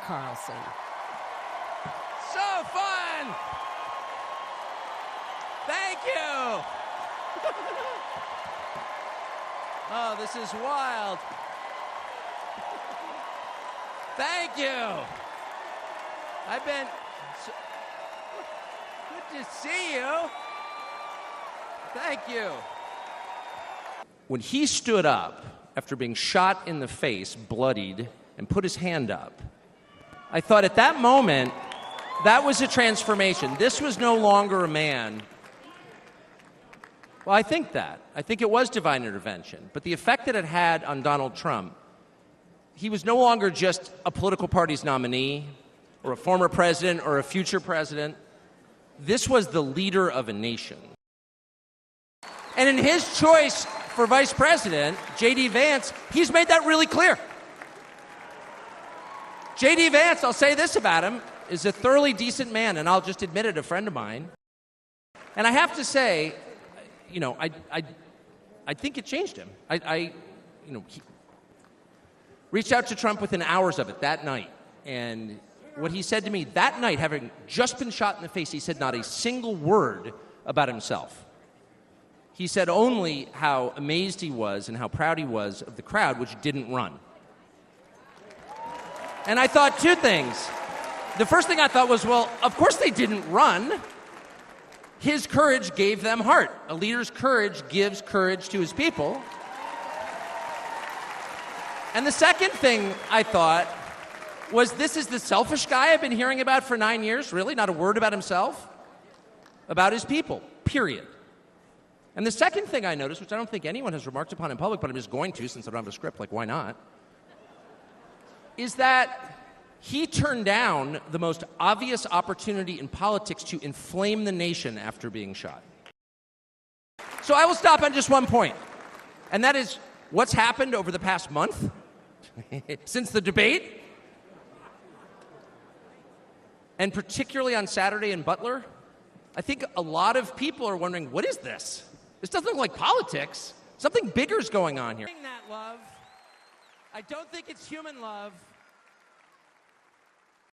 Carlson. So fun! Thank you! Oh, this is wild. Thank you. I've been good to see you. Thank you. When he stood up after being shot in the face, bloodied, and put his hand up, I thought at that moment, that was a transformation. This was no longer a man. Well, I think that. I think it was divine intervention. But the effect that it had on Donald Trump, he was no longer just a political party's nominee or a former president or a future president. This was the leader of a nation. And in his choice for vice president, J.D. Vance, he's made that really clear. J.D. Vance, I'll say this about him, is a thoroughly decent man, and I'll just admit it, a friend of mine. And I have to say, you know, I think it changed him. He reached out to Trump within hours of it that night. And what he said to me that night, having just been shot in the face, he said not a single word about himself. He said only how amazed he was and how proud he was of the crowd, which didn't run. And I thought two things. The first thing I thought was, well, of course they didn't run. His courage gave them heart. A leader's courage gives courage to his people. And the second thing I thought was, this is the selfish guy I've been hearing about for 9 years, really? Not a word about himself? About his people, period. And the second thing I noticed, which I don't think anyone has remarked upon in public, but I'm just going to since I don't have a script, like why not, is that he turned down the most obvious opportunity in politics to inflame the nation after being shot. So I will stop on just one point, and that is what's happened over the past month since the debate, and particularly on Saturday in Butler. I think a lot of people are wondering, what is this? This doesn't look like politics. Something bigger is going on here. That love. I don't think it's human love.